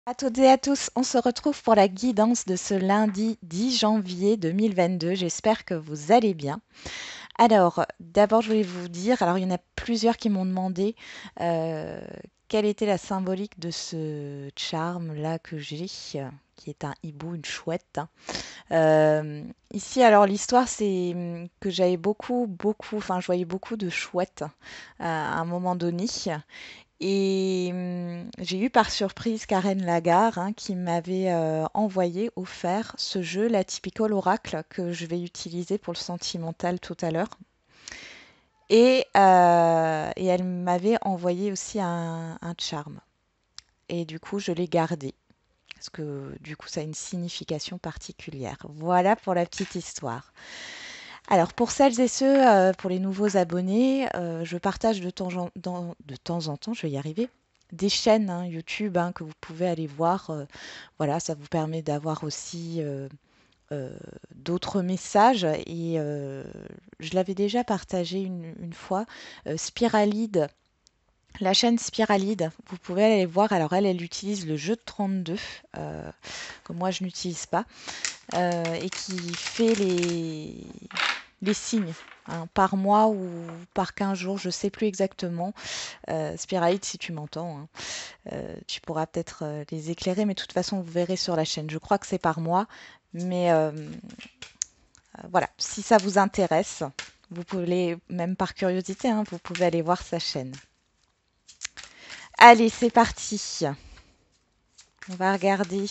À toutes et à tous, on se retrouve pour la guidance de ce lundi 10 janvier 2022. J'espère que vous allez bien. Alors, d'abord, je voulais vous dire, alors il y en a plusieurs qui m'ont demandé euh, quelle était la symbolique de ce charme-là que j'ai, qui est un hibou, une chouette, hein. Ici, alors l'histoire, c'est que j'avais enfin, je voyais beaucoup de chouettes à un moment donné. Et j'ai eu par surprise Karen Lagarde, hein, qui m'avait envoyé, offert ce jeu, la Typical Oracle, que je vais utiliser pour le sentimental tout à l'heure. Et elle m'avait envoyé aussi un charme. Et du coup, je l'ai gardé. Parce que du coup, ça a une signification particulière. Voilà pour la petite histoire. Alors, pour celles et ceux, pour les nouveaux abonnés, je partage de temps en temps, je vais y arriver, des chaînes, hein, YouTube, hein, que vous pouvez aller voir. Voilà, ça vous permet d'avoir aussi euh, d'autres messages. Et je l'avais déjà partagé une fois. Spiralide, la chaîne Spiralide, vous pouvez aller voir. Alors, elle utilise le jeu de 32, que moi je n'utilise pas, et qui fait les signes, hein, par mois ou par 15 jours, je ne sais plus exactement. Spiralite, si tu m'entends, hein, tu pourras peut-être les éclairer, mais de toute façon, vous verrez sur la chaîne. Je crois que c'est par mois, mais voilà, si ça vous intéresse, vous pouvez, même par curiosité, hein, vous pouvez aller voir sa chaîne. Allez, c'est parti. On va regarder.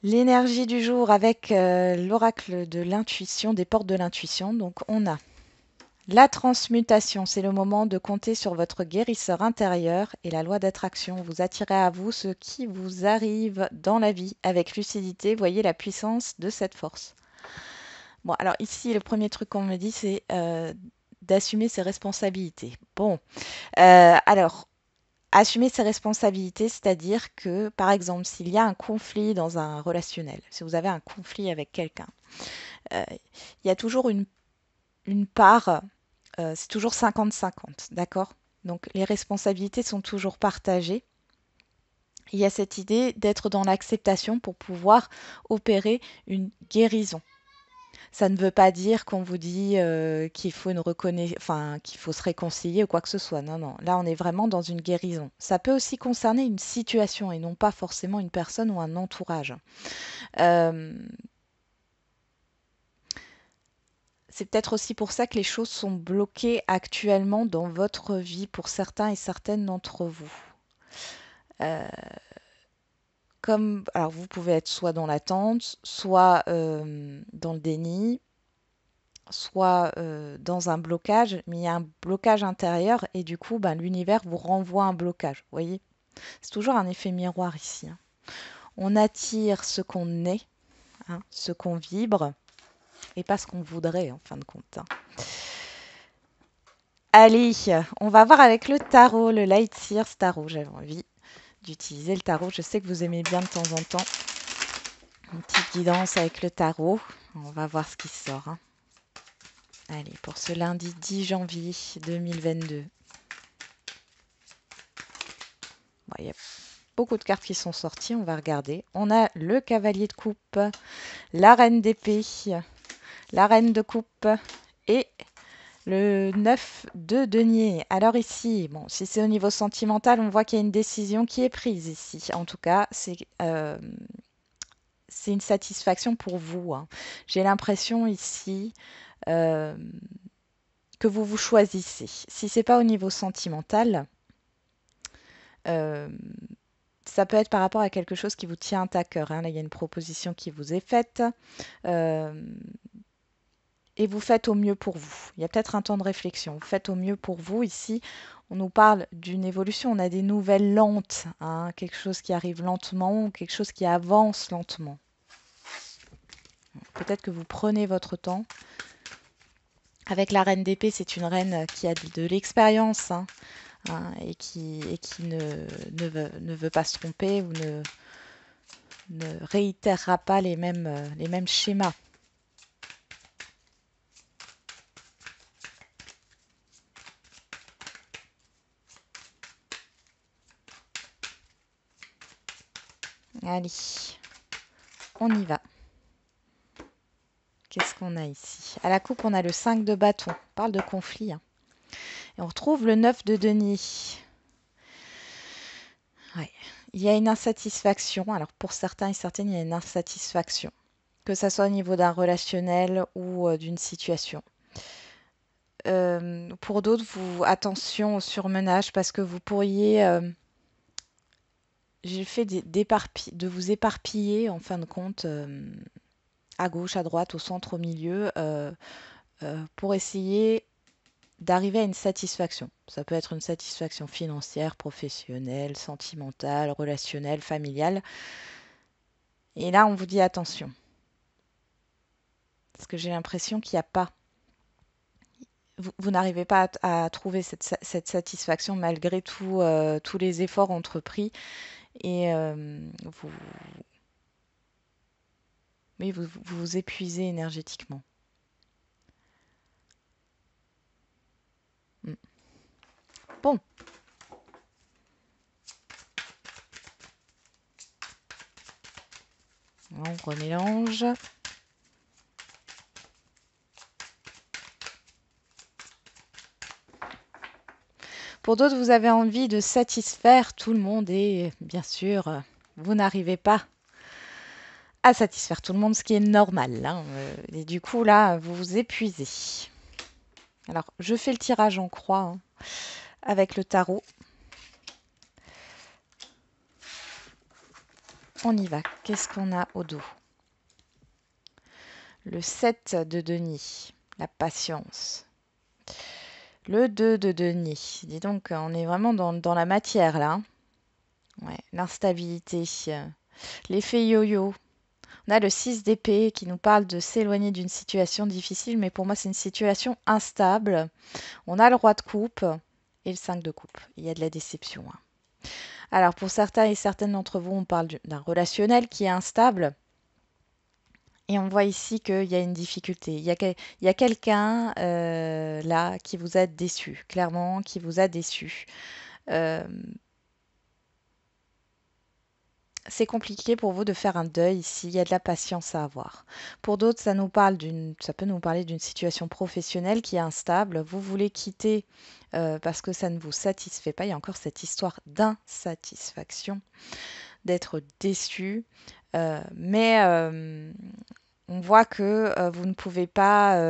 L'énergie du jour avec l'oracle de l'intuition, des portes de l'intuition. Donc on a la transmutation, c'est le moment de compter sur votre guérisseur intérieur et la loi d'attraction. Vous attirez à vous ce qui vous arrive dans la vie avec lucidité. Voyez la puissance de cette force. Bon, alors ici, le premier truc qu'on me dit, c'est d'assumer ses responsabilités. Bon, alors, assumer ses responsabilités, c'est-à-dire que, par exemple, s'il y a un conflit dans un relationnel, si vous avez un conflit avec quelqu'un, euh, il y a toujours une part, c'est toujours 50-50, d'accord? Donc les responsabilités sont toujours partagées. Il y a cette idée d'être dans l'acceptation pour pouvoir opérer une guérison. Ça ne veut pas dire qu'on vous dit qu'il faut enfin, qu'il faut se réconcilier ou quoi que ce soit. Non, non. Là, on est vraiment dans une guérison. Ça peut aussi concerner une situation et non pas forcément une personne ou un entourage. Euh, c'est peut-être aussi pour ça que les choses sont bloquées actuellement dans votre vie pour certains et certaines d'entre vous. Euh, alors vous pouvez être soit dans l'attente, soit dans le déni, soit dans un blocage, mais il y a un blocage intérieur et du coup, ben, l'univers vous renvoie un blocage. Vous voyez, c'est toujours un effet miroir ici, hein. On attire ce qu'on est, hein, ce qu'on vibre, et pas ce qu'on voudrait en fin de compte, hein. Allez, on va voir avec le tarot, le Light Sears Tarot. J'avais envie d'utiliser le tarot. Je sais que vous aimez bien de temps en temps une petite guidance avec le tarot. On va voir ce qui sort, hein. Allez, pour ce lundi 10 janvier 2022. Bon, il y a beaucoup de cartes qui sont sorties, on va regarder. On a le cavalier de coupe, la reine d'épée, la reine de coupe et le 9 de denier. Alors ici, bon, si c'est au niveau sentimental, on voit qu'il y a une décision qui est prise ici. En tout cas, c'est une satisfaction pour vous, hein. J'ai l'impression ici euh, que vous vous choisissez. Si c'est pas au niveau sentimental, euh, ça peut être par rapport à quelque chose qui vous tient à cœur, hein. Là, il y a une proposition qui vous est faite euh, et vous faites au mieux pour vous. Il y a peut-être un temps de réflexion. Vous faites au mieux pour vous. Ici, on nous parle d'une évolution. On a des nouvelles lentes, hein, quelque chose qui arrive lentement ou quelque chose qui avance lentement. Peut-être que vous prenez votre temps. Avec la reine d'épée, c'est une reine qui a de l'expérience, hein, et qui ne veut pas se tromper ou ne réitérera pas les mêmes schémas. Allez, on y va. Qu'est-ce qu'on a ici? À la coupe, on a le 5 de bâton. On parle de conflit, hein. Et on retrouve le 9 de denier. Ouais. Il y a une insatisfaction. Alors pour certains et certaines, il y a une insatisfaction. Que ça soit au niveau d'un relationnel ou d'une situation. Pour d'autres, attention au surmenage parce que vous pourriez... j'ai fait de vous éparpiller en fin de compte à gauche, à droite, au centre, au milieu pour essayer d'arriver à une satisfaction. Ça peut être une satisfaction financière, professionnelle, sentimentale, relationnelle, familiale. Et là, on vous dit attention. Parce que j'ai l'impression qu'il n'y a pas. Vous n'arrivez pas à trouver cette satisfaction malgré tous les efforts entrepris. Et vous épuisez énergétiquement. Mm. Bon. On remélange. Pour d'autres, vous avez envie de satisfaire tout le monde et bien sûr, vous n'arrivez pas à satisfaire tout le monde, ce qui est normal, hein. Et du coup, là, vous vous épuisez. Alors, je fais le tirage en croix hein, avec le tarot. On y va. Qu'est-ce qu'on a au dos? Le 7 de denier, la patience. Le 2 de denier. Dis donc, on est vraiment dans la matière là. Ouais, l'instabilité. L'effet yo-yo. On a le 6 d'épée qui nous parle de s'éloigner d'une situation difficile, mais pour moi c'est une situation instable. On a le roi de coupe et le 5 de coupe. Il y a de la déception, hein. Alors pour certains et certaines d'entre vous, on parle d'un relationnel qui est instable. Et on voit ici qu'il y a une difficulté. Il y a quelqu'un là qui vous a déçu, clairement, qui vous a déçu. Euh, c'est compliqué pour vous de faire un deuil ici. Il y a de la patience à avoir. Pour d'autres, ça peut nous parler d'une situation professionnelle qui est instable. Vous voulez quitter parce que ça ne vous satisfait pas. Il y a encore cette histoire d'insatisfaction, d'être déçu. Mais on voit que vous ne pouvez pas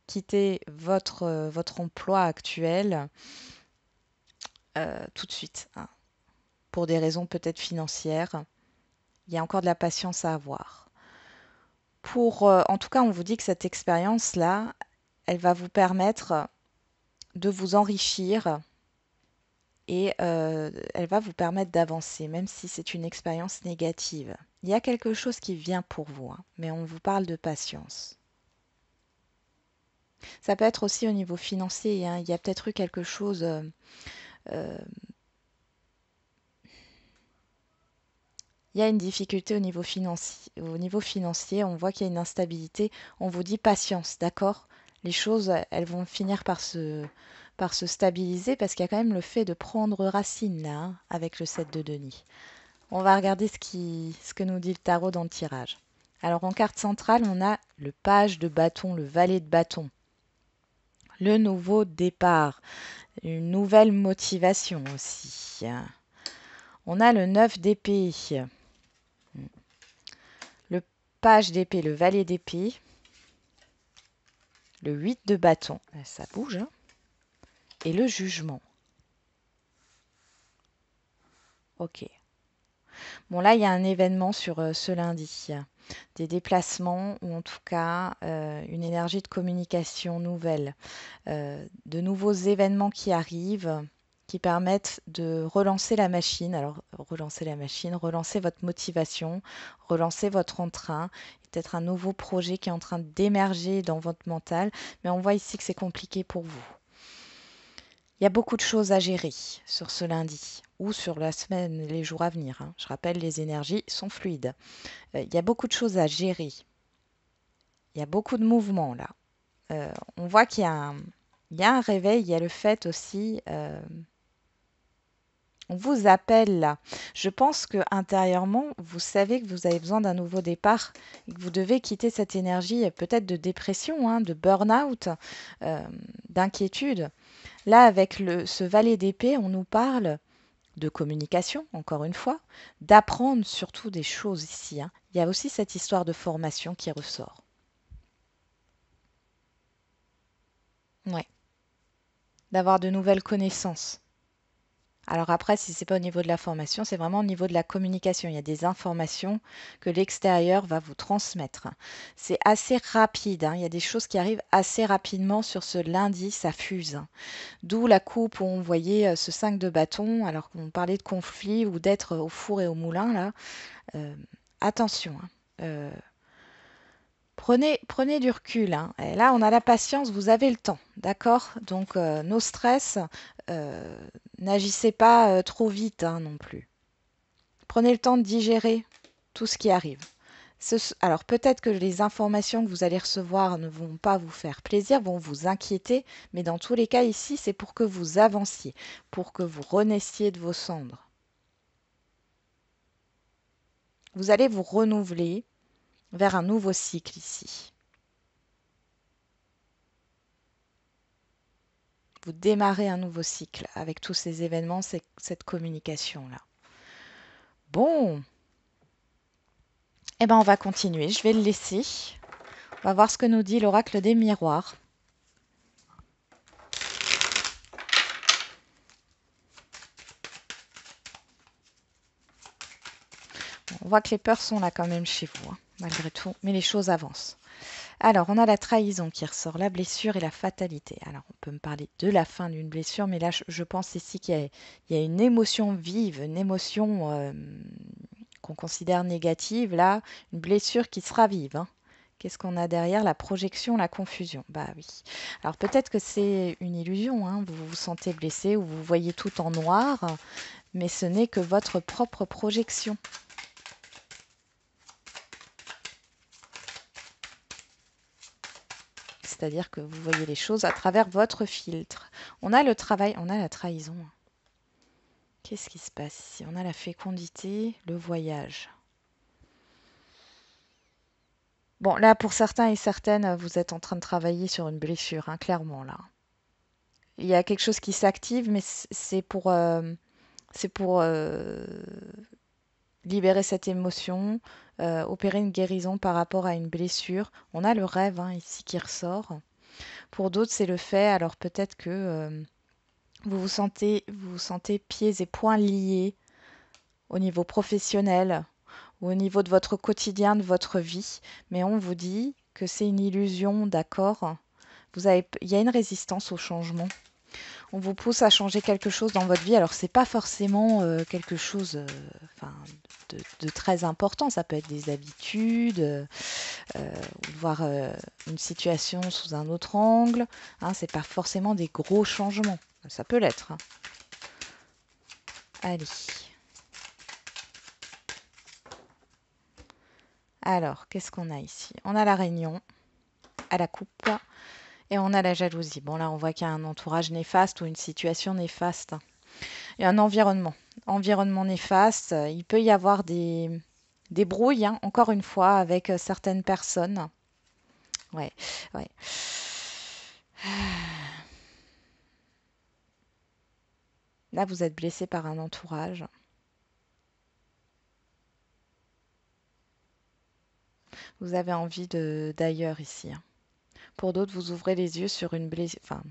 quitter votre emploi actuel tout de suite, hein, pour des raisons peut-être financières. Il y a encore de la patience à avoir. En tout cas, on vous dit que cette expérience-là, elle va vous permettre de vous enrichir et elle va vous permettre d'avancer, même si c'est une expérience négative. Il y a quelque chose qui vient pour vous, hein, mais on vous parle de patience. Ça peut être aussi au niveau financier, hein. Il y a peut-être eu quelque chose. Euh, il y a une difficulté au niveau financier. Au niveau financier, on voit qu'il y a une instabilité. On vous dit patience, d'accord? Les choses, elles vont finir par se stabiliser parce qu'il y a quand même le fait de prendre racine là, hein, avec le 7 de Denis. On va regarder ce que nous dit le tarot dans le tirage. Alors en carte centrale, on a le page de bâton, le valet de bâton, le nouveau départ, une nouvelle motivation aussi. On a le 9 d'épée, le page d'épée, le valet d'épée, le 8 de bâton, ça bouge, hein, et le jugement. Ok. Bon, là, il y a un événement sur ce lundi. Des déplacements ou en tout cas une énergie de communication nouvelle. De nouveaux événements qui arrivent qui permettent de relancer la machine. Alors, relancer la machine, relancer votre motivation, relancer votre entrain. Peut-être un nouveau projet qui est en train d'émerger dans votre mental. Mais on voit ici que c'est compliqué pour vous. Il y a beaucoup de choses à gérer sur ce lundi ou sur la semaine, les jours à venir, hein. Je rappelle, les énergies sont fluides. Il y a beaucoup de choses à gérer. Il y a beaucoup de mouvements là. On voit il y a un réveil. Il y a le fait aussi, On vous appelle là. Je pense que intérieurement, vous savez que vous avez besoin d'un nouveau départ et que vous devez quitter cette énergie peut-être de dépression, hein, de burn-out, euh, d'inquiétude. Là, avec ce valet d'épée, on nous parle de communication, encore une fois, d'apprendre surtout des choses ici, hein. Il y a aussi cette histoire de formation qui ressort. Ouais, d'avoir de nouvelles connaissances. Alors après, si c'est pas au niveau de la formation, c'est vraiment au niveau de la communication. Il y a des informations que l'extérieur va vous transmettre. C'est assez rapide, hein. Il y a des choses qui arrivent assez rapidement sur ce lundi, ça fuse. D'où la coupe où on voyait ce 5 de bâton, alors qu'on parlait de conflit ou d'être au four et au moulin, là. Euh, attention, hein. Euh, prenez du recul, hein. Et là, on a la patience, vous avez le temps, d'accord? Donc, nos stress, euh, n'agissez pas trop vite, hein, non plus. Prenez le temps de digérer tout ce qui arrive. Alors peut-être que les informations que vous allez recevoir ne vont pas vous faire plaisir, vont vous inquiéter, mais dans tous les cas ici, c'est pour que vous avanciez, pour que vous renaissiez de vos cendres. Vous allez vous renouveler vers un nouveau cycle ici. Vous démarrez un nouveau cycle avec tous ces événements, cette communication-là. Bon, eh ben on va continuer. Je vais le laisser. On va voir ce que nous dit l'oracle des miroirs. On voit que les peurs sont là quand même chez vous, hein, malgré tout, mais les choses avancent. Alors, on a la trahison qui ressort, la blessure et la fatalité. Alors, on peut me parler de la fin d'une blessure, mais là, je pense ici qu'il y a une émotion vive, une émotion qu'on considère négative, là, une blessure qui sera vive, hein. Qu'est-ce qu'on a derrière? La projection, la confusion. Bah oui. Alors peut-être que c'est une illusion, hein. Vous vous sentez blessé ou vous voyez tout en noir, mais ce n'est que votre propre projection. C'est-à-dire que vous voyez les choses à travers votre filtre. On a le travail, on a la trahison. Qu'est-ce qui se passe ici? On a la fécondité, le voyage. Bon, là, pour certains et certaines, vous êtes en train de travailler sur une blessure, hein, clairement, là. Il y a quelque chose qui s'active, mais c'est pour libérer cette émotion, opérer une guérison par rapport à une blessure. On a le rêve, hein, ici qui ressort. Pour d'autres, c'est le fait. Alors peut-être que vous sentez pieds et poings liés au niveau professionnel ou au niveau de votre quotidien, de votre vie. Mais on vous dit que c'est une illusion, d'accord? Il y a une résistance au changement. On vous pousse à changer quelque chose dans votre vie. Alors, c'est pas forcément quelque chose enfin, de très important. Ça peut être des habitudes, ou de voir une situation sous un autre angle. Hein, c'est pas forcément des gros changements. Ça peut l'être, hein. Allez. Alors, qu'est-ce qu'on a ici? On a la réunion à la coupe et on a la jalousie. Bon, là, on voit qu'il y a un entourage néfaste ou une situation néfaste. Et un environnement. Environnement néfaste. Il peut y avoir des brouilles, hein, encore une fois, avec certaines personnes. Ouais, ouais. Là, vous êtes blessé par un entourage. Vous avez envie d'ailleurs ici, hein. Pour d'autres, vous ouvrez les yeux sur une blessure, enfin,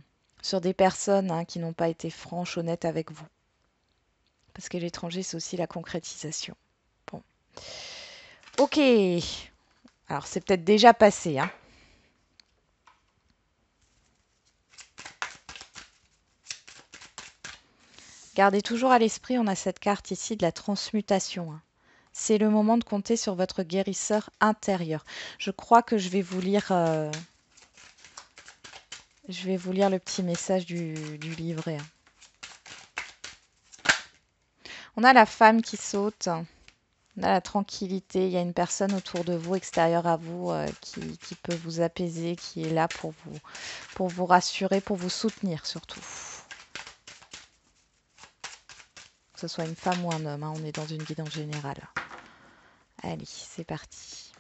sur des personnes, hein, qui n'ont pas été franches, honnêtes avec vous. Parce que l'étranger, c'est aussi la concrétisation. Bon. Ok. Alors, c'est peut-être déjà passé, hein. Gardez toujours à l'esprit, on a cette carte ici de la transmutation, hein. C'est le moment de compter sur votre guérisseur intérieur. Je crois que je vais vous lire le petit message du livret, hein. On a la femme qui saute. On a la tranquillité. Il y a une personne autour de vous, extérieure à vous, qui peut vous apaiser, qui est là pour vous rassurer, pour vous soutenir surtout. ce soit une femme ou un homme, hein, on est dans une guidance générale. Allez, c'est parti.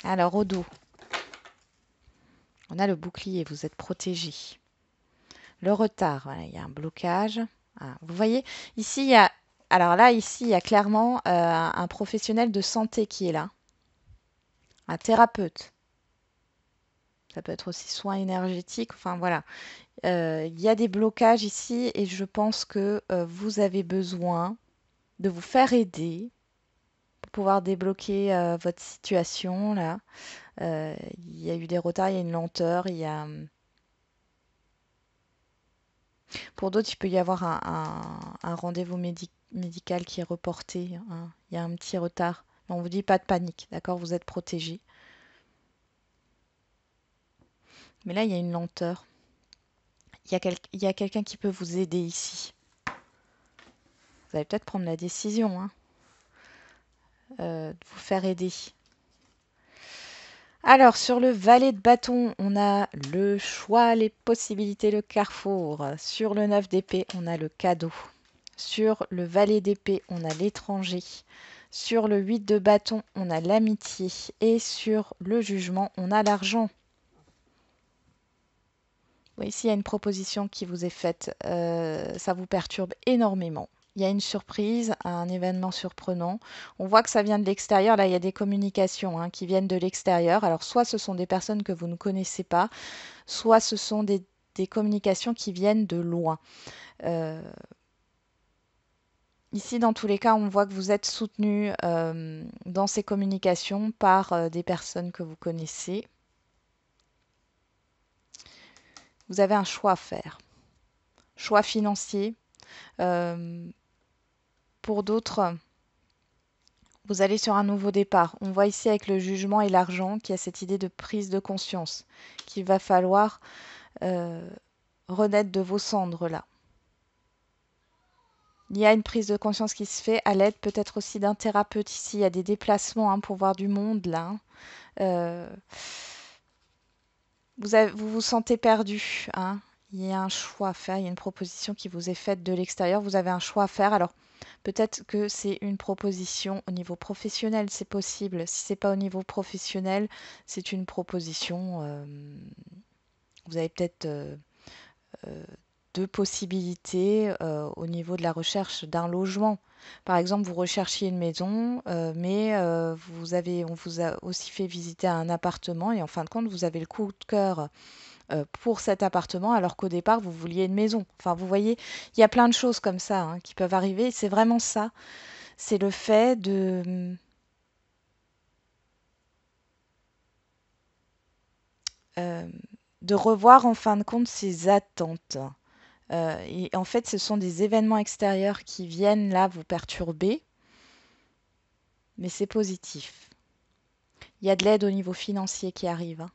Alors, au dos, on a le bouclier, vous êtes protégé. Le retard, voilà, il y a un blocage. Ah, vous voyez, ici, il y a... Alors là, ici, il y a clairement un professionnel de santé qui est là. Un thérapeute. Ça peut être aussi soin énergétique. Enfin, voilà. Il y a des blocages ici et je pense que vous avez besoin de vous faire aider pour pouvoir débloquer votre situation là. Il y a eu des retards, il y a une lenteur, il y a... Pour d'autres, il peut y avoir un rendez-vous médical qui est reporté, hein. Il y a un petit retard. Mais on vous dit pas de panique, d'accord? Vous êtes protégé. Mais là, il y a une lenteur. Il y a quelqu'un qui peut vous aider ici. Vous allez peut-être prendre la décision, hein, de vous faire aider. Alors, sur le valet de bâton, on a le choix, les possibilités, le carrefour. Sur le 9 d'épée, on a le cadeau. Sur le valet d'épée, on a l'étranger. Sur le 8 de bâton, on a l'amitié. Et sur le jugement, on a l'argent. Oui, ici, il y a une proposition qui vous est faite. Ça vous perturbe énormément. Il y a une surprise, un événement surprenant. On voit que ça vient de l'extérieur. Là, il y a des communications, hein, qui viennent de l'extérieur. Alors, soit ce sont des personnes que vous ne connaissez pas, soit ce sont des communications qui viennent de loin. Euh, Ici, dans tous les cas, on voit que vous êtes soutenu dans ces communications par des personnes que vous connaissez. Vous avez un choix à faire. Choix financier. Euh, pour d'autres, vous allez sur un nouveau départ. On voit ici avec le jugement et l'argent qu'il y a cette idée de prise de conscience, qu'il va falloir euh, renaître de vos cendres là. Il y a une prise de conscience qui se fait à l'aide peut-être aussi d'un thérapeute ici. Il y a des déplacements, hein, pour voir du monde là. Euh, vous vous sentez perdu, hein. Il y a un choix à faire, il y a une proposition qui vous est faite de l'extérieur. Vous avez un choix à faire. Alors peut-être que c'est une proposition au niveau professionnel, c'est possible. Si c'est pas au niveau professionnel, c'est une proposition. Vous avez peut-être euh, deux possibilités au niveau de la recherche d'un logement. Par exemple, vous recherchiez une maison, mais on vous a aussi fait visiter un appartement et en fin de compte, vous avez le coup de cœur pour cet appartement alors qu'au départ, vous vouliez une maison. Enfin, vous voyez, il y a plein de choses comme ça, hein, qui peuvent arriver. C'est vraiment ça. C'est le fait euh, de revoir en fin de compte ses attentes. Et en fait, ce sont des événements extérieurs qui viennent là vous perturber, mais c'est positif. Il y a de l'aide au niveau financier qui arrive, hein.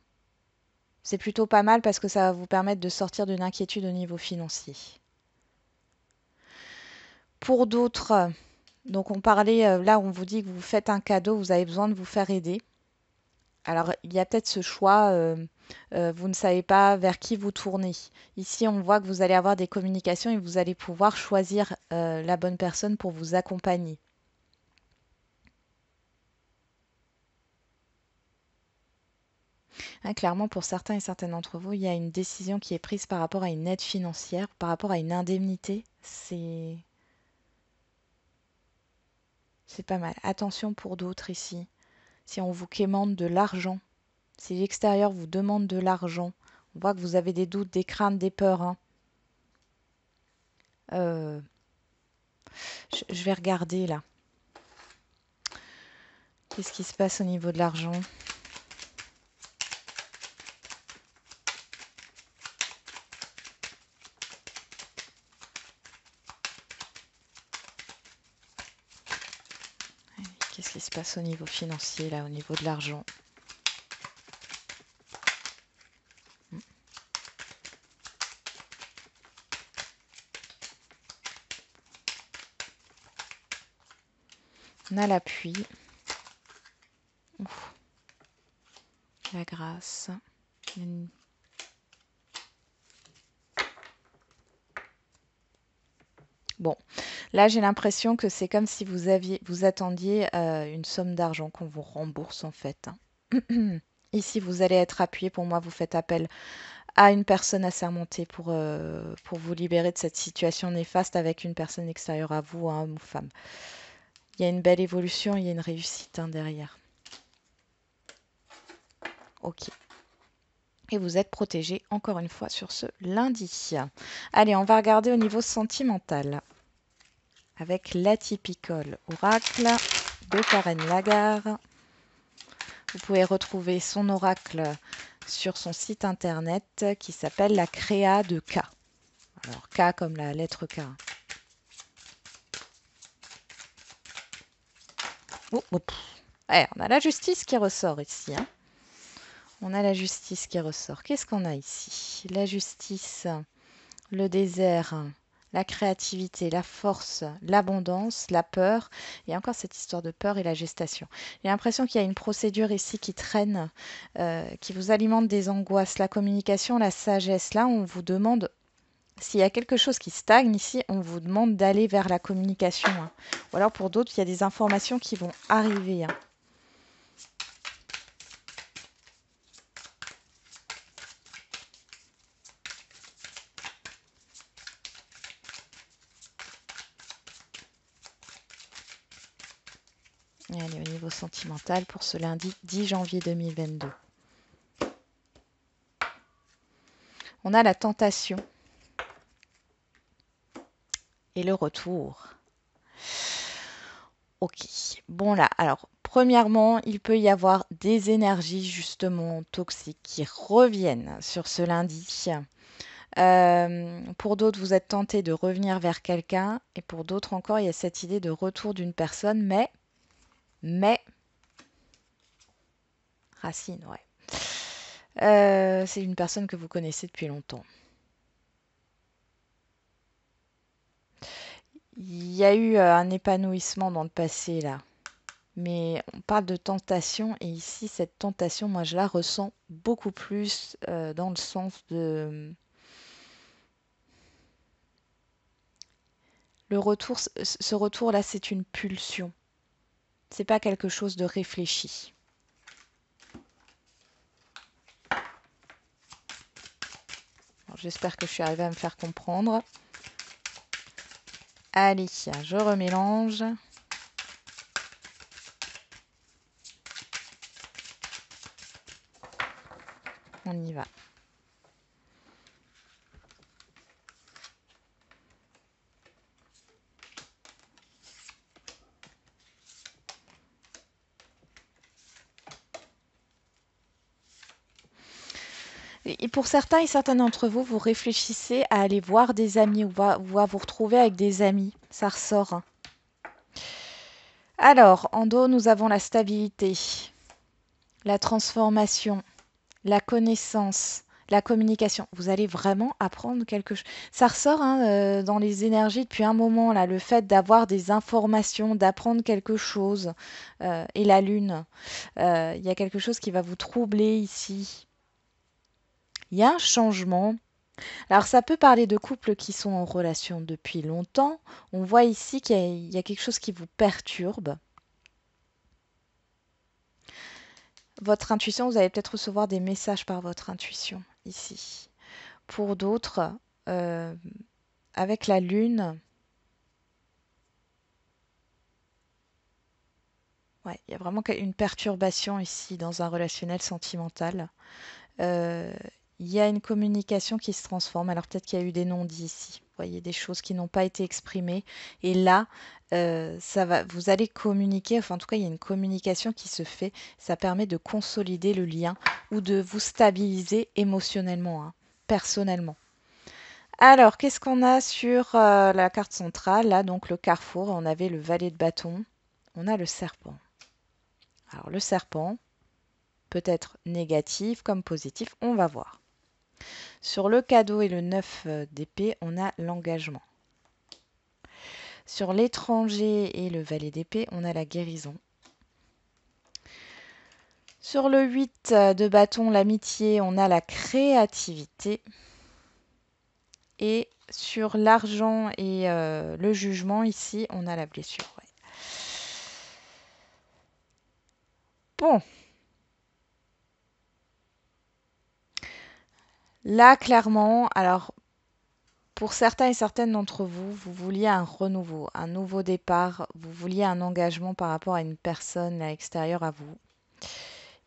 C'est plutôt pas mal parce que ça va vous permettre de sortir d'une inquiétude au niveau financier. Pour d'autres, donc on parlait là, on vous dit que vous faites un cadeau, vous avez besoin de vous faire aider. Alors il y a peut-être ce choix, vous ne savez pas vers qui vous tournez. Ici, on voit que vous allez avoir des communications et vous allez pouvoir choisir la bonne personne pour vous accompagner. Hein, clairement, pour certains et certaines d'entre vous, il y a une décision qui est prise par rapport à une aide financière, par rapport à une indemnité. C'est pas mal. Attention pour d'autres ici. Si on vous quémande de l'argent, si l'extérieur vous demande de l'argent, on voit que vous avez des doutes, des craintes, des peurs, hein. Euh, je vais regarder là. Qu'est-ce qui se passe au niveau de l'argent? Qu'est-ce qui se passe au niveau financier là, au niveau de l'argent? On a l'appui. Ouf. la grâce. Bon, là j'ai l'impression que c'est comme si vous attendiez une somme d'argent qu'on vous rembourse en fait. Ici, vous allez être appuyé. Pour moi, vous faites appel à une personne assermentée pour vous libérer de cette situation néfaste avec une personne extérieure à vous, homme ou femme. Il y a une belle évolution, il y a une réussite derrière. Ok. Et vous êtes protégé encore une fois sur ce lundi. Allez, on va regarder au niveau sentimental avec l'Atypical Oracle de Karen Lagarde. Vous pouvez retrouver son oracle sur son site internet qui s'appelle la Créa de K. Alors K comme la lettre K. Oh, oh, on a la justice qui ressort ici. Hein. On a la justice qui ressort. Qu'est-ce qu'on a ici? La justice, le désert, la créativité, la force, l'abondance, la peur, et encore cette histoire de peur et la gestation. J'ai l'impression qu'il y a une procédure ici qui traîne, qui vous alimente des angoisses, la communication, la sagesse. Là, on vous demande, s'il y a quelque chose qui stagne ici, on vous demande d'aller vers la communication. Hein. Ou alors pour d'autres, il y a des informations qui vont arriver. Hein. Allez, au niveau sentimental pour ce lundi 10 janvier 2022. On a la tentation et le retour. Ok, bon là, alors premièrement, il peut y avoir des énergies justement toxiques qui reviennent sur ce lundi. Pour d'autres, vous êtes tenté de revenir vers quelqu'un et pour d'autres encore, il y a cette idée de retour d'une personne, mais, Racine, ouais. C'est une personne que vous connaissez depuis longtemps. Il y a eu un épanouissement dans le passé là. Mais on parle de tentation et ici, cette tentation, moi, je la ressens beaucoup plus dans le sens de... Le retour, ce retour-là, c'est une pulsion. C'est pas quelque chose de réfléchi. J'espère que je suis arrivée à me faire comprendre. Allez, je remélange. On y va. Et pour certains et certaines d'entre vous, vous réfléchissez à aller voir des amis ou à vous retrouver avec des amis. Ça ressort. Alors, en dos, nous avons la stabilité, la transformation, la connaissance, la communication. Vous allez vraiment apprendre quelque chose. Ça ressort dans les énergies depuis un moment, là, le fait d'avoir des informations, d'apprendre quelque chose. Et la lune, il y a quelque chose qui va vous troubler ici. Il y a un changement. Alors ça peut parler de couples qui sont en relation depuis longtemps. On voit ici qu'il y a quelque chose qui vous perturbe. Votre intuition, vous allez peut-être recevoir des messages par votre intuition ici. Pour d'autres, euh, avec la lune, ouais, il y a vraiment une perturbation ici dans un relationnel sentimental. Euh, il y a une communication qui se transforme. Alors peut-être qu'il y a eu des non-dits ici. Vous voyez, des choses qui n'ont pas été exprimées. Et là, vous allez communiquer. Enfin, en tout cas, il y a une communication qui se fait. Ça permet de consolider le lien ou de vous stabiliser émotionnellement, hein, personnellement. Alors, qu'est-ce qu'on a sur la carte centrale? Là, donc le carrefour. On avait le valet de bâton. On a le serpent. Alors, le serpent peut être négatif comme positif. On va voir. Sur le cadeau et le 9 d'épée, on a l'engagement. Sur l'étranger et le valet d'épée, on a la guérison. Sur le 8 de bâton, l'amitié, on a la créativité. Et sur l'argent et le jugement, ici, on a la blessure. Ouais. Bon, là, clairement, alors pour certains et certaines d'entre vous, vous vouliez un renouveau, un nouveau départ, vous vouliez un engagement par rapport à une personne à l'extérieur à vous.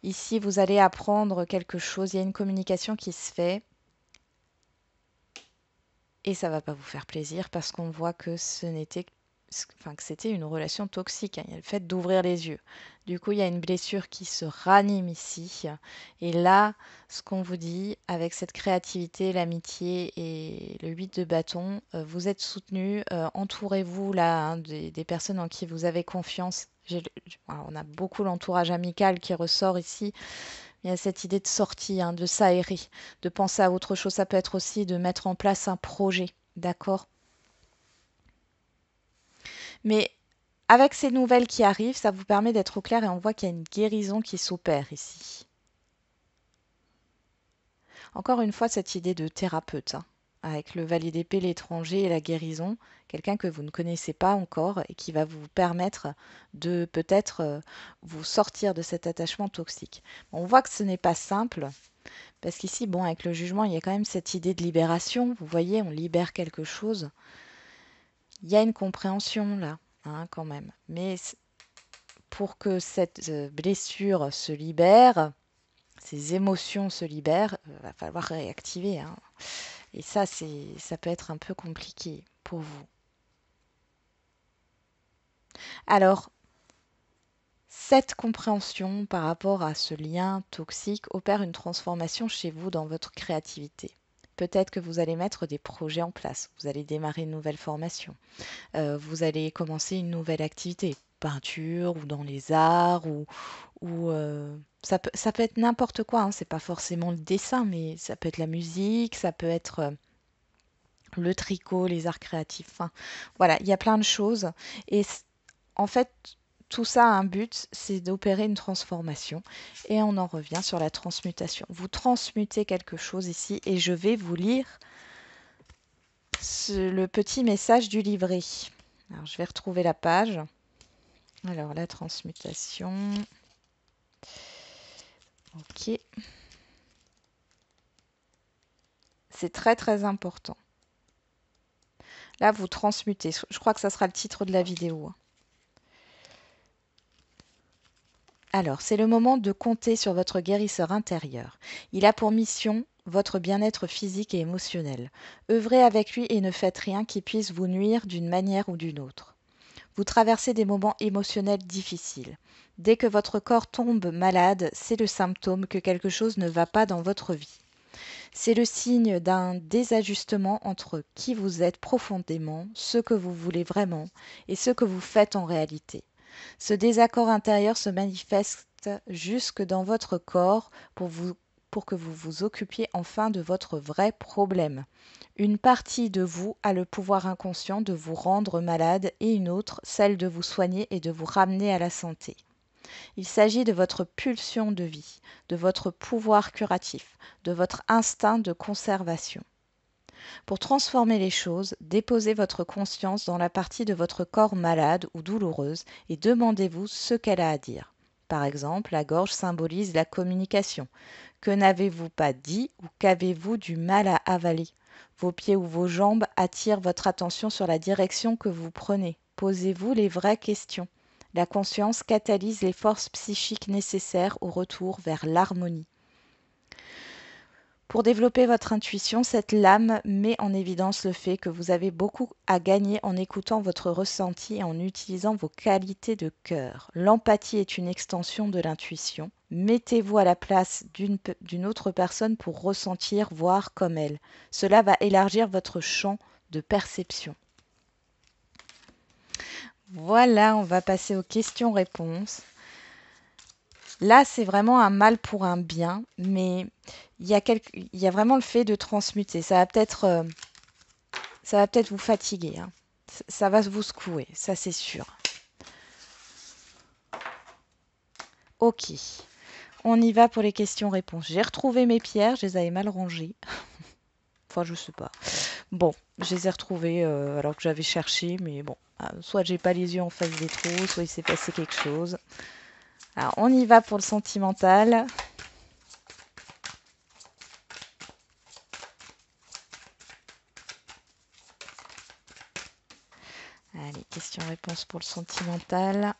Ici, vous allez apprendre quelque chose, il y a une communication qui se fait et ça va pas vous faire plaisir parce qu'on voit que que c'était une relation toxique, hein. Il y a le fait d'ouvrir les yeux. Du coup, il y a une blessure qui se ranime ici. Et là, ce qu'on vous dit, avec cette créativité, l'amitié et le 8 de bâton, vous êtes soutenu. Entourez-vous là, hein, des personnes en qui vous avez confiance. Alors, on a beaucoup l'entourage amical qui ressort ici. Il y a cette idée de sortie, hein, de s'aérer, de penser à autre chose. Ça peut être aussi de mettre en place un projet, d'accord? Mais avec ces nouvelles qui arrivent, ça vous permet d'être au clair et on voit qu'il y a une guérison qui s'opère ici. Encore une fois, cette idée de thérapeute, hein, avec le valet d'épée, l'étranger et la guérison, quelqu'un que vous ne connaissez pas encore et qui va vous permettre de peut-être vous sortir de cet attachement toxique. On voit que ce n'est pas simple, parce qu'ici, bon, avec le jugement, il y a quand même cette idée de libération. Vous voyez, on libère quelque chose. Il y a une compréhension là, hein, quand même. Mais pour que cette blessure se libère, ces émotions se libèrent, il va falloir réactiver, hein. Et ça peut être un peu compliqué pour vous. Alors, cette compréhension par rapport à ce lien toxique opère une transformation chez vous dans votre créativité. Peut-être que vous allez mettre des projets en place, vous allez démarrer une nouvelle formation, vous allez commencer une nouvelle activité, peinture ou dans les arts ou ça peut être n'importe quoi, hein. C'est pas forcément le dessin, mais ça peut être la musique, ça peut être le tricot, les arts créatifs. Enfin, voilà, il y a plein de choses. Et en fait, tout ça a un but, c'est d'opérer une transformation. Et on en revient sur la transmutation. Vous transmutez quelque chose ici et je vais vous lire le petit message du livret. Alors, je vais retrouver la page. Alors, la transmutation. Ok. C'est très très important. Là, vous transmutez. Je crois que ça sera le titre de la vidéo. Alors, c'est le moment de compter sur votre guérisseur intérieur. Il a pour mission votre bien-être physique et émotionnel. Œuvrez avec lui et ne faites rien qui puisse vous nuire d'une manière ou d'une autre. Vous traversez des moments émotionnels difficiles. Dès que votre corps tombe malade, c'est le symptôme que quelque chose ne va pas dans votre vie. C'est le signe d'un désajustement entre qui vous êtes profondément, ce que vous voulez vraiment et ce que vous faites en réalité. Ce désaccord intérieur se manifeste jusque dans votre corps pour que vous vous occupiez enfin de votre vrai problème. Une partie de vous a le pouvoir inconscient de vous rendre malade et une autre, celle de vous soigner et de vous ramener à la santé. Il s'agit de votre pulsion de vie, de votre pouvoir curatif, de votre instinct de conservation. Pour transformer les choses, déposez votre conscience dans la partie de votre corps malade ou douloureuse et demandez-vous ce qu'elle a à dire. Par exemple, la gorge symbolise la communication. Que n'avez-vous pas dit ou qu'avez-vous du mal à avaler? Vos pieds ou vos jambes attirent votre attention sur la direction que vous prenez. Posez-vous les vraies questions. La conscience catalyse les forces psychiques nécessaires au retour vers l'harmonie. Pour développer votre intuition, cette lame met en évidence le fait que vous avez beaucoup à gagner en écoutant votre ressenti et en utilisant vos qualités de cœur. L'empathie est une extension de l'intuition. Mettez-vous à la place d'une autre personne pour ressentir, voir comme elle. Cela va élargir votre champ de perception. Voilà, on va passer aux questions-réponses. Là, c'est vraiment un mal pour un bien, mais il y a vraiment le fait de transmuter. Ça va peut-être vous fatiguer, hein. Ça va vous secouer, ça c'est sûr. Ok, On y va pour les questions-réponses. J'ai retrouvé mes pierres, je les avais mal rangées. Enfin, je sais pas. Bon, je les ai retrouvées alors que j'avais cherché, mais bon. Soit j'ai pas les yeux en face des trous, soit il s'est passé quelque chose. Alors, on y va pour le sentimental. Allez, question-réponse pour le sentimental.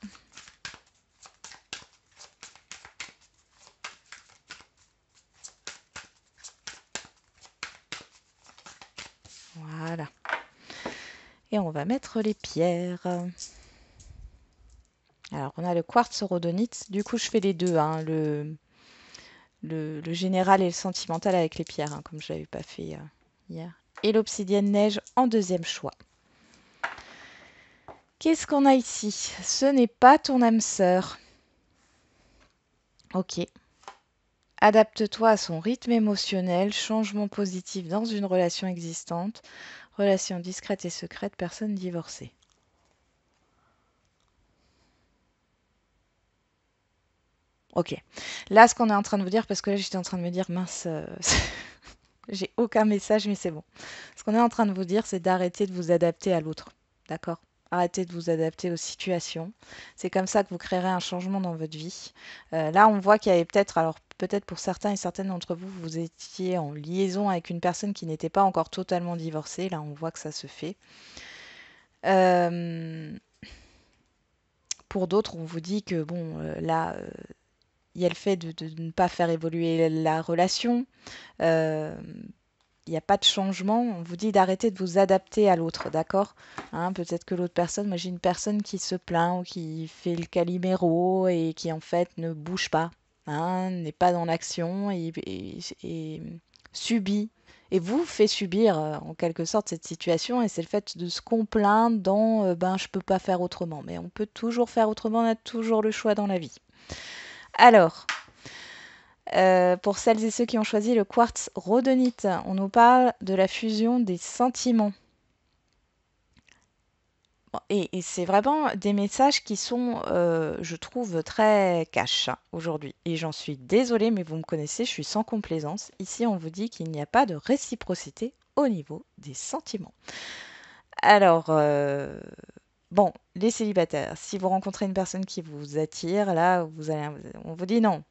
Voilà. Et on va mettre les pierres. Alors, on a le quartz rhodonite. Du coup, je fais les deux, hein, le général et le sentimental avec les pierres, hein, comme je ne l'avais pas fait hier. Et l'obsidienne neige en deuxième choix. Qu'est-ce qu'on a ici? Ce n'est pas ton âme sœur. Ok. Adapte-toi à son rythme émotionnel, changement positif dans une relation existante, relation discrète et secrète, personne divorcée. Ok. Là, ce qu'on est en train de vous dire, parce que là, j'étais en train de me dire, mince, j'ai aucun message, mais c'est bon. Ce qu'on est en train de vous dire, c'est d'arrêter de vous adapter à l'autre. D'accord? Arrêtez de vous adapter aux situations. C'est comme ça que vous créerez un changement dans votre vie. Là, on voit qu'il y avait peut-être, alors peut-être pour certains et certaines d'entre vous, vous étiez en liaison avec une personne qui n'était pas encore totalement divorcée. Là, on voit que ça se fait. Pour d'autres, on vous dit que bon, là, il y a le fait de ne pas faire évoluer la relation. Euh, il n'y a pas de changement. On vous dit d'arrêter de vous adapter à l'autre, d'accord? Hein, peut-être que l'autre personne, moi j'ai une personne qui se plaint ou qui fait le caliméro et qui en fait ne bouge pas, hein, n'est pas dans l'action et subit. Et vous fait subir en quelque sorte cette situation et c'est le fait de se complaindre dans ben je peux pas faire autrement. Mais on peut toujours faire autrement, on a toujours le choix dans la vie. Alors, pour celles et ceux qui ont choisi le quartz rhodonite, on nous parle de la fusion des sentiments. Bon, et c'est vraiment des messages qui sont, je trouve, très cash hein, aujourd'hui. Et j'en suis désolée, mais vous me connaissez, je suis sans complaisance. Ici, on vous dit qu'il n'y a pas de réciprocité au niveau des sentiments. Alors, bon, les célibataires, si vous rencontrez une personne qui vous attire, là, on vous dit non.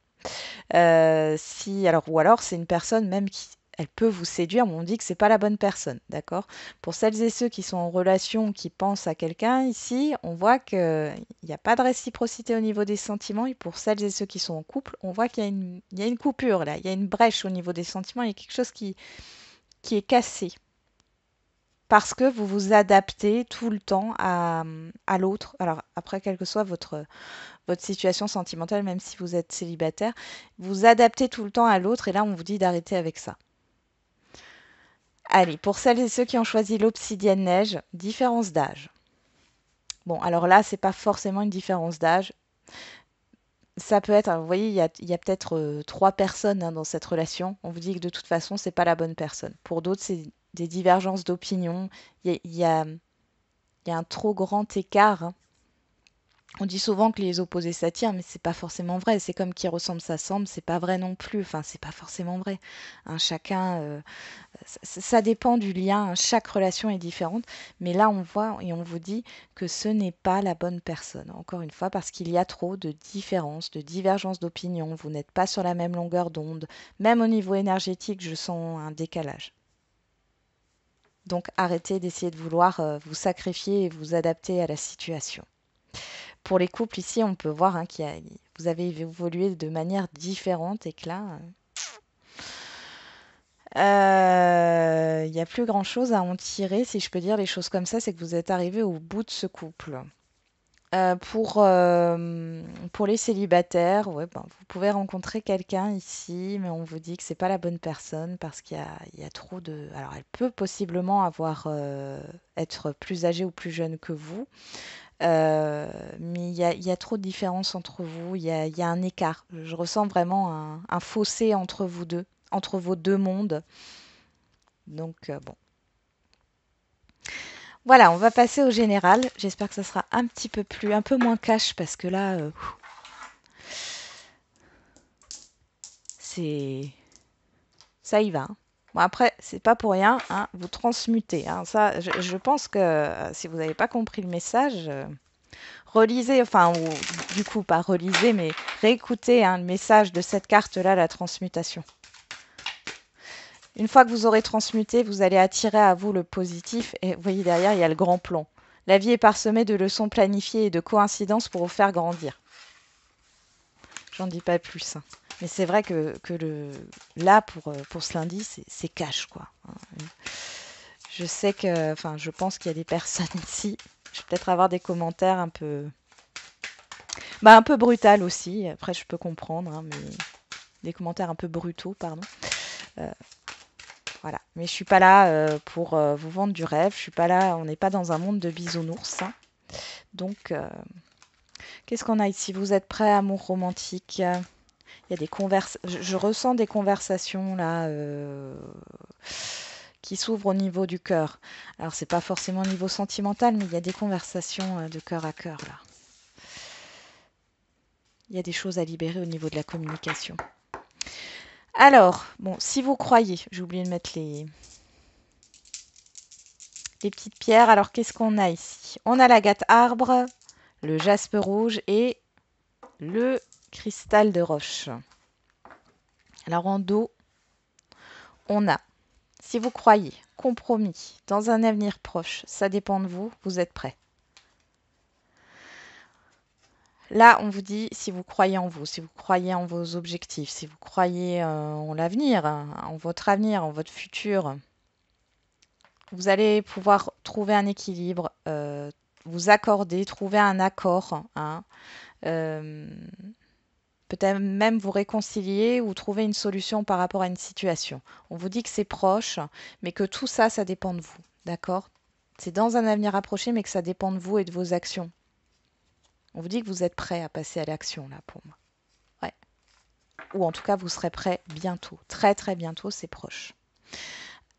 Si, alors, ou alors c'est une personne même qui elle peut vous séduire, mais on dit que c'est pas la bonne personne, d'accord? Pour celles et ceux qui sont en relation, qui pensent à quelqu'un, ici, on voit qu'il n'y a pas de réciprocité au niveau des sentiments. Et pour celles et ceux qui sont en couple, on voit qu'il y a il y a une coupure là, il y a une brèche au niveau des sentiments, il y a quelque chose qui est cassé. Parce que vous vous adaptez tout le temps à l'autre. Alors après, quelle que soit votre situation sentimentale, même si vous êtes célibataire, vous adaptez tout le temps à l'autre et là, on vous dit d'arrêter avec ça. Allez, pour celles et ceux qui ont choisi l'obsidienne neige, différence d'âge. Bon, alors là, c'est pas forcément une différence d'âge. Ça peut être, alors, vous voyez, il y a peut-être trois personnes hein, dans cette relation. On vous dit que de toute façon, c'est pas la bonne personne. Pour d'autres, c'est des divergences d'opinion. Il y a un trop grand écart hein. On dit souvent que les opposés s'attirent, mais c'est pas forcément vrai. C'est comme qui ressemble s'assemble, c'est pas vrai non plus. Enfin, c'est pas forcément vrai. Hein, chacun, ça dépend du lien. Hein, chaque relation est différente. Mais là, on voit et on vous dit que ce n'est pas la bonne personne. Encore une fois, parce qu'il y a trop de différences, de divergences d'opinion. Vous n'êtes pas sur la même longueur d'onde. Même au niveau énergétique, je sens un décalage. Donc, arrêtez d'essayer de vouloir vous sacrifier et vous adapter à la situation. Pour les couples, ici, on peut voir hein, vous avez évolué de manière différente et que là, il n'y a plus grand-chose à en tirer, si je peux dire les choses comme ça, c'est que vous êtes arrivé au bout de ce couple. Pour les célibataires, ouais, ben, vous pouvez rencontrer quelqu'un ici, mais on vous dit que c'est pas la bonne personne parce il y a trop de... Alors, elle peut possiblement être plus âgée ou plus jeune que vous. Mais il y a trop de différences entre vous, il y a un écart. Je ressens vraiment un fossé entre vous deux, entre vos deux mondes. Donc bon. Voilà, on va passer au général. J'espère que ça sera un peu moins cash parce que là, ça y va. Hein. Bon, après, c'est pas pour rien, hein, vous transmutez. Hein. Ça, je pense que si vous n'avez pas compris le message, relisez, enfin, ou, du coup, pas relisez, mais réécoutez hein, le message de cette carte-là, la transmutation. Une fois que vous aurez transmuté, vous allez attirer à vous le positif. Et vous voyez derrière, il y a le grand plan. La vie est parsemée de leçons planifiées et de coïncidences pour vous faire grandir. J'en dis pas plus. Hein. Mais c'est vrai que là, pour ce lundi, c'est cash, quoi. Je sais que, enfin, je pense qu'il y a des personnes ici. Je vais peut-être avoir des commentaires un peu, un peu brutal aussi. Après, je peux comprendre, hein, mais des commentaires un peu brutaux, pardon. Voilà. Mais je suis pas là pour vous vendre du rêve. Je suis pas là. On n'est pas dans un monde de bisounours. Hein. Donc, qu'est-ce qu'on a ici? Vous êtes prêts, amour romantique? Il y a des je ressens des conversations là qui s'ouvrent au niveau du cœur. Alors c'est pas forcément au niveau sentimental, mais il y a des conversations de cœur à cœur là. Il y a des choses à libérer au niveau de la communication. Alors, bon, si vous croyez, j'ai oublié de mettre les petites pierres. Alors qu'est-ce qu'on a ici? On a l'agate arbre, le jaspe rouge et le cristal de roche. Alors en dos, on a, si vous croyez, compromis, dans un avenir proche, ça dépend de vous, vous êtes prêts. Là, on vous dit si vous croyez en vous, si vous croyez en vos objectifs, si vous croyez en l'avenir, en votre avenir, en votre futur, vous allez pouvoir trouver un équilibre, vous accorder, trouver un accord, hein, peut-être même vous réconcilier ou trouver une solution par rapport à une situation. On vous dit que c'est proche, mais que tout ça, ça dépend de vous. D'accord? C'est dans un avenir approché, mais que ça dépend de vous et de vos actions. On vous dit que vous êtes prêt à passer à l'action, là, pour moi. Ouais. Ou en tout cas, vous serez prêt bientôt. Très, très bientôt, c'est proche.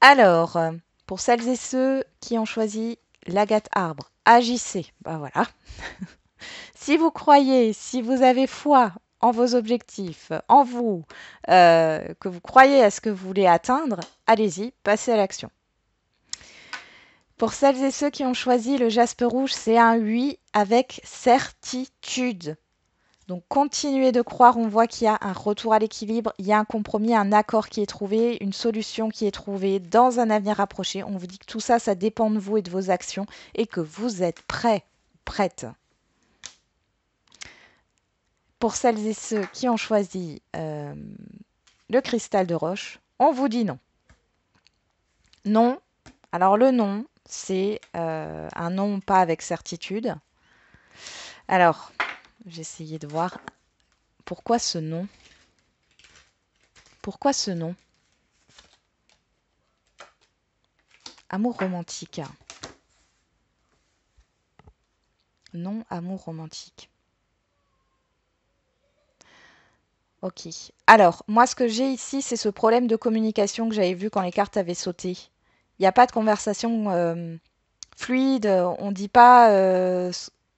Alors, pour celles et ceux qui ont choisi l'agate arbre, agissez. Ben voilà. Si vous croyez, si vous avez foi en vos objectifs, en vous, que vous croyez à ce que vous voulez atteindre, allez-y, passez à l'action. Pour celles et ceux qui ont choisi le jaspe rouge, c'est un oui avec certitude. Donc continuez de croire, on voit qu'il y a un retour à l'équilibre, il y a un compromis, un accord qui est trouvé, une solution qui est trouvée dans un avenir approché. On vous dit que tout ça, ça dépend de vous et de vos actions et que vous êtes prêts, prêtes. Pour celles et ceux qui ont choisi le cristal de roche, on vous dit non. Non. Alors le non, c'est un non pas avec certitude. Alors, j'ai essayé de voir pourquoi ce non. Pourquoi ce non? Amour romantique. Non, amour romantique. Ok. Alors, moi, ce que j'ai ici, c'est ce problème de communication que j'avais vu quand les cartes avaient sauté. Il n'y a pas de conversation fluide. On ne dit pas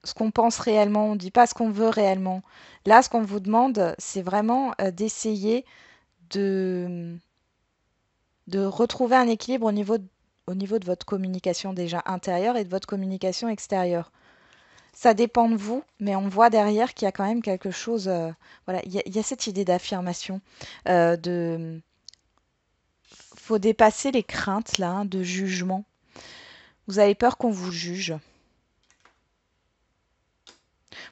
ce qu'on pense réellement. On ne dit pas ce qu'on veut réellement. Là, ce qu'on vous demande, c'est vraiment d'essayer de retrouver un équilibre au niveau de votre communication déjà intérieure et de votre communication extérieure. Ça dépend de vous, mais on voit derrière qu'il y a quand même quelque chose. Voilà, il y a cette idée d'affirmation. Faut dépasser les craintes là, hein, de jugement. Vous avez peur qu'on vous juge.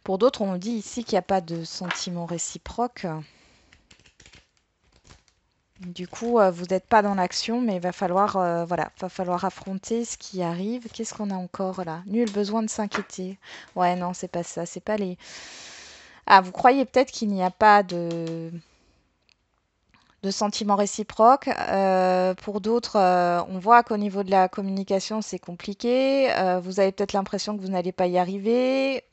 Pour d'autres, on dit ici qu'il n'y a pas de sentiment réciproque. Du coup, vous n'êtes pas dans l'action, mais il va falloir, voilà, va falloir affronter ce qui arrive. Qu'est-ce qu'on a encore là? Nul besoin de s'inquiéter. Ouais, non, c'est pas ça. C'est pas les. Ah, vous croyez peut-être qu'il n'y a pas de sentiments réciproques. Pour d'autres, on voit qu'au niveau de la communication, c'est compliqué. Vous avez peut-être l'impression que vous n'allez pas y arriver.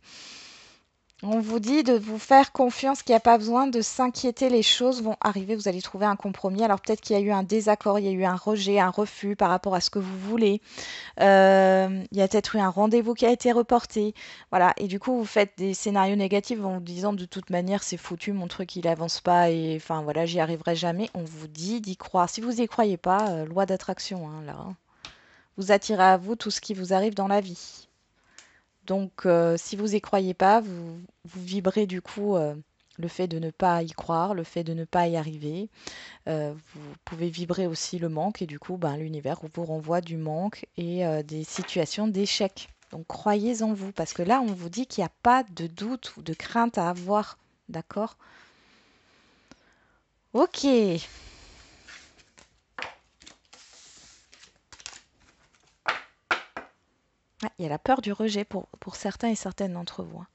On vous dit de vous faire confiance, qu'il n'y a pas besoin de s'inquiéter, les choses vont arriver, vous allez trouver un compromis. Alors peut-être qu'il y a eu un désaccord, il y a eu un rejet, un refus par rapport à ce que vous voulez. Il y a peut-être eu un rendez-vous qui a été reporté. Voilà, et du coup vous faites des scénarios négatifs en vous disant de toute manière c'est foutu, mon truc il avance pas et enfin voilà, j'y arriverai jamais. On vous dit d'y croire. Si vous n'y croyez pas, loi d'attraction, hein, là, hein. Vous attirez à vous tout ce qui vous arrive dans la vie. Donc, si vous y croyez pas, vous vibrez du coup le fait de ne pas y croire, le fait de ne pas y arriver. Vous pouvez vibrer aussi le manque et du coup, ben, l'univers vous renvoie du manque et des situations d'échec. Donc, croyez en vous parce que là, on vous dit qu'il n'y a pas de doute ou de crainte à avoir. D'accord? Ok. Ouais, il y a la peur du rejet pour certains et certaines d'entre vous, hein.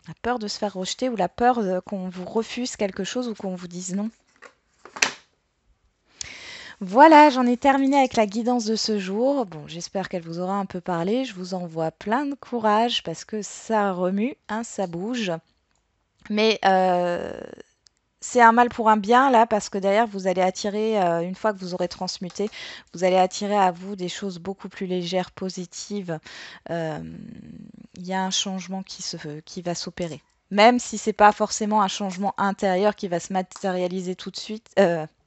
La peur de se faire rejeter ou la peur qu'on vous refuse quelque chose ou qu'on vous dise non. Voilà, j'en ai terminé avec la guidance de ce jour. Bon, j'espère qu'elle vous aura un peu parlé. Je vous envoie plein de courage parce que ça remue, hein, ça bouge. Mais c'est un mal pour un bien là parce que derrière vous allez attirer, une fois que vous aurez transmuté, vous allez attirer à vous des choses beaucoup plus légères, positives. Euh, Il y a un changement qui va s'opérer. Même si c'est pas forcément un changement intérieur qui va se matérialiser tout de suite,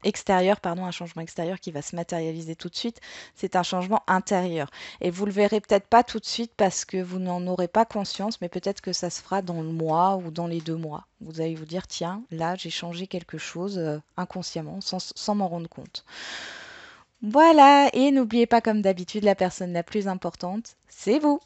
extérieur, pardon, un changement extérieur qui va se matérialiser tout de suite, c'est un changement intérieur. Et vous le verrez peut-être pas tout de suite parce que vous n'en aurez pas conscience, mais peut-être que ça se fera dans le mois ou dans les 2 mois. Vous allez vous dire, tiens, là j'ai changé quelque chose inconsciemment, sans m'en rendre compte. Voilà, et n'oubliez pas comme d'habitude, la personne la plus importante, c'est vous.